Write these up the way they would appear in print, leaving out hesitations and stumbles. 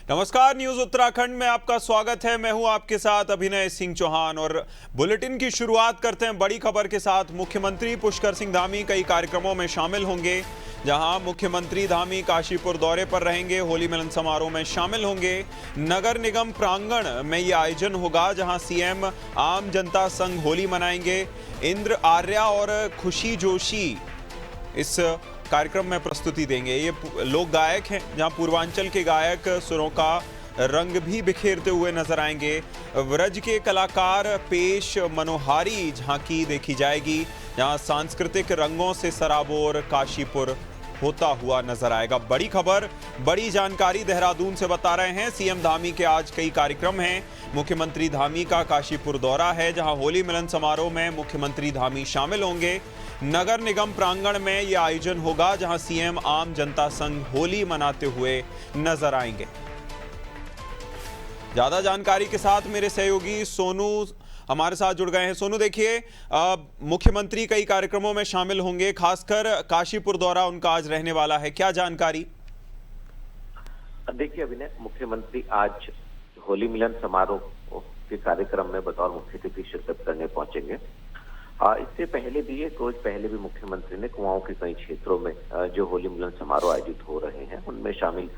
नमस्कार, न्यूज उत्तराखंड में आपका स्वागत है। मैं हूं आपके साथ अभिनय सिंह चौहान और बुलेटिन की शुरुआत करते हैं बड़ी खबर के साथ। मुख्यमंत्री पुष्कर सिंह धामी कई कार्यक्रमों में शामिल होंगे। जहां मुख्यमंत्री धामी काशीपुर दौरे पर रहेंगे, होली मिलन समारोह में शामिल होंगे। नगर निगम प्रांगण में यह आयोजन होगा जहां सीएम आम जनता संग होली मनाएंगे। इंद्र आर्या और खुशी जोशी इस कार्यक्रम में प्रस्तुति देंगे। ये लोक गायक हैं, जहां पूर्वांचल के गायक सुरों का रंग भी बिखेरते हुए नजर आएंगे। व्रज के कलाकार पेश मनोहारी झांकी देखी जाएगी, जहां सांस्कृतिक रंगों से सराबोर काशीपुर होता हुआ नजर आएगा। बड़ी खबर, बड़ी जानकारी देहरादून से बता रहे हैं। सीएम धामी के आज कई कार्यक्रम हैं। मुख्यमंत्री धामी का काशीपुर दौरा है, जहां होली मिलन समारोह में मुख्यमंत्री धामी शामिल होंगे। नगर निगम प्रांगण में यह आयोजन होगा, जहां सीएम आम जनता संग होली मनाते हुए नजर आएंगे। ज्यादा जानकारी के साथ मेरे सहयोगी सोनू हमारे साथ जुड़ गए हैं। सोनू, देखिए, मुख्यमंत्री कई कार्यक्रमों में शामिल होंगे, खासकर काशीपुर दौरा उनका आज रहने वाला है, क्या जानकारी? देखिए अभिनय, मुख्यमंत्री आज होली मिलन समारोह के कार्यक्रम में बतौर मुख्य अतिथि शिरकत करने पहुंचेंगे। इससे पहले भी, एक रोज पहले भी मुख्यमंत्री ने कुआओं के कई क्षेत्रों में जो होली मिलन समारोह आयोजित हो रहे हैं उनमें शामिल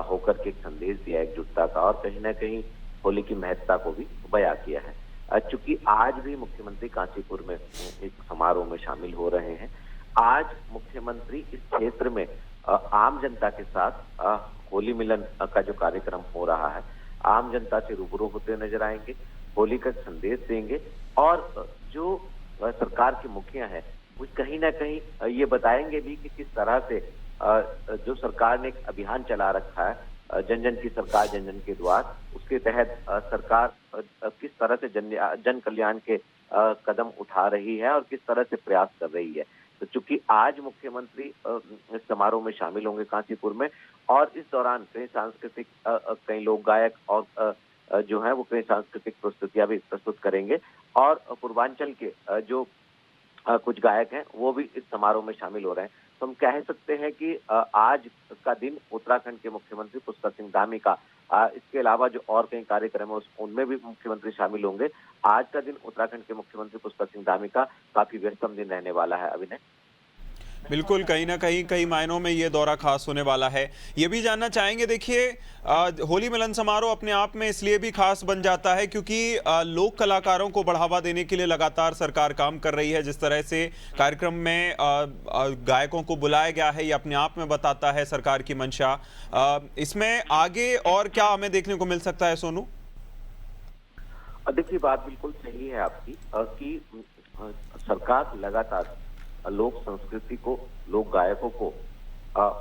होकर के एक संदेश दिया, एकजुटता का, और कहीं ना कहीं होली की महत्ता को भी बयां किया है। चूंकि आज भी मुख्यमंत्री काशीपुर में एक समारोह में शामिल हो रहे हैं, आज मुख्यमंत्री इस क्षेत्र में आम जनता के साथ होली मिलन का जो कार्यक्रम हो रहा है, आम जनता से रूबरू होते नजर आएंगे, होली का संदेश देंगे और जो सरकार के मुखिया है वो कहीं ना कहीं ये बताएंगे भी कि किस तरह से जो सरकार ने एक अभियान चला रखा है, जन जन की सरकार जन जन के द्वार, उसके तहत सरकार किस तरह से जन कल्याण के कदम उठा रही है और किस तरह से प्रयास कर रही है। तो चूंकि आज मुख्यमंत्री इस समारोह में शामिल होंगे काशीपुर में, और इस दौरान कई सांस्कृतिक कई लोक गायक और जो है वो कई सांस्कृतिक प्रस्तुतियां भी प्रस्तुत करेंगे, और पूर्वांचल के जो कुछ गायक हैं वो भी इस समारोह में शामिल हो रहे हैं। तो हम कह सकते हैं कि आज का दिन उत्तराखंड के मुख्यमंत्री पुष्कर सिंह धामी का, इसके अलावा जो और कई कार्यक्रम है उनमें भी मुख्यमंत्री शामिल होंगे। आज का दिन उत्तराखंड के मुख्यमंत्री पुष्कर सिंह धामी का काफी व्यस्तम दिन रहने वाला है। अभिनय, बिल्कुल, कहीं ना कहीं कई मायनों में ये दौरा खास होने वाला है। ये भी जानना चाहेंगे, देखिए, होली मिलन समारोह अपने आप में इसलिए भी खास बन जाता है क्योंकि लोक कलाकारों को बढ़ावा देने के लिए लगातार सरकार काम कर रही है। जिस तरह से कार्यक्रम में गायकों को बुलाया गया है, ये अपने आप में बताता है सरकार की मंशा। इसमें आगे और क्या हमें देखने को मिल सकता है, सोनू? देखिए, बात बिल्कुल सही है आपकी कि सरकार लगातार लोक संस्कृति को, लोक गायकों को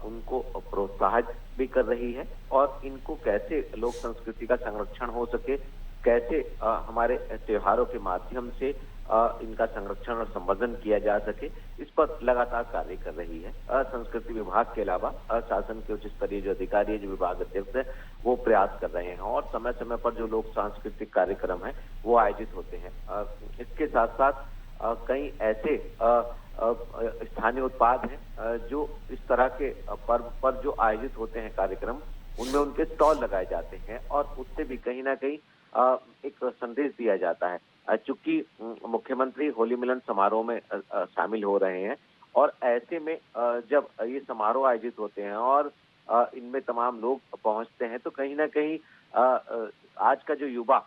उनको प्रोत्साहित भी कर रही है, और इनको कैसे लोक संस्कृति का संरक्षण हो सके, कैसे हमारे त्योहारों के माध्यम से इनका संरक्षण और संवर्धन किया जा सके, इस पर लगातार कार्य कर रही है। संस्कृति विभाग के अलावा शासन के उच्च स्तरीय जो अधिकारी है, जो विभाग अध्यक्ष है, वो प्रयास कर रहे हैं, और समय समय पर जो लोक सांस्कृतिक कार्यक्रम है वो आयोजित होते हैं। इसके साथ साथ कई ऐसे स्थानीय उत्पाद हैं जो इस तरह के पर्व पर जो आयोजित होते हैं कार्यक्रम, उनमें उनके स्टॉल लगाए जाते हैं, और उससे भी कहीं ना कहीं एक संदेश दिया जाता है। चूंकि मुख्यमंत्री होली मिलन समारोह में शामिल हो रहे हैं, और ऐसे में जब ये समारोह आयोजित होते हैं और इनमें तमाम लोग पहुंचते हैं, तो कहीं ना कहीं आज का जो युवा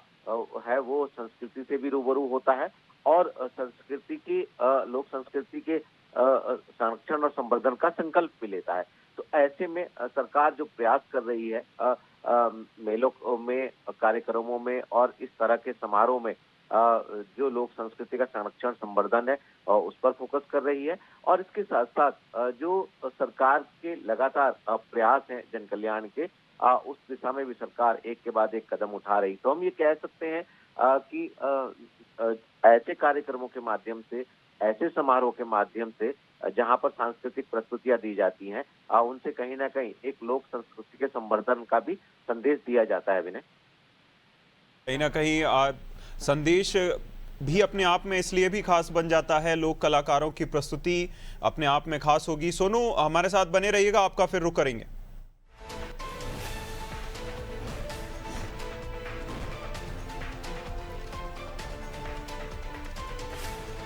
है वो संस्कृति से भी रूबरू होता है, और संस्कृति की, लोक संस्कृति के संरक्षण और संवर्धन का संकल्प भी लेता है। तो ऐसे में सरकार जो प्रयास कर रही है मेलों में, कार्यक्रमों में और इस तरह के समारोह में जो लोक संस्कृति का संरक्षण संवर्धन है उस पर फोकस कर रही है, और इसके साथ साथ जो सरकार के लगातार प्रयास हैं जन कल्याण के, उस दिशा में भी सरकार एक के बाद एक कदम उठा रही। तो हम ये कह सकते हैं कि ऐसे कार्यक्रमों के माध्यम से, ऐसे समारोह के माध्यम से जहां पर सांस्कृतिक प्रस्तुतियां दी जाती हैं, उनसे कहीं ना कहीं एक लोक संस्कृति के संवर्धन का भी संदेश दिया जाता है। विनय, कहीं ना कहीं संदेश भी अपने आप में इसलिए भी खास बन जाता है, लोक कलाकारों की प्रस्तुति अपने आप में खास होगी। सोनू, हमारे साथ बने रहिएगा, आपका फिर रुख करेंगे।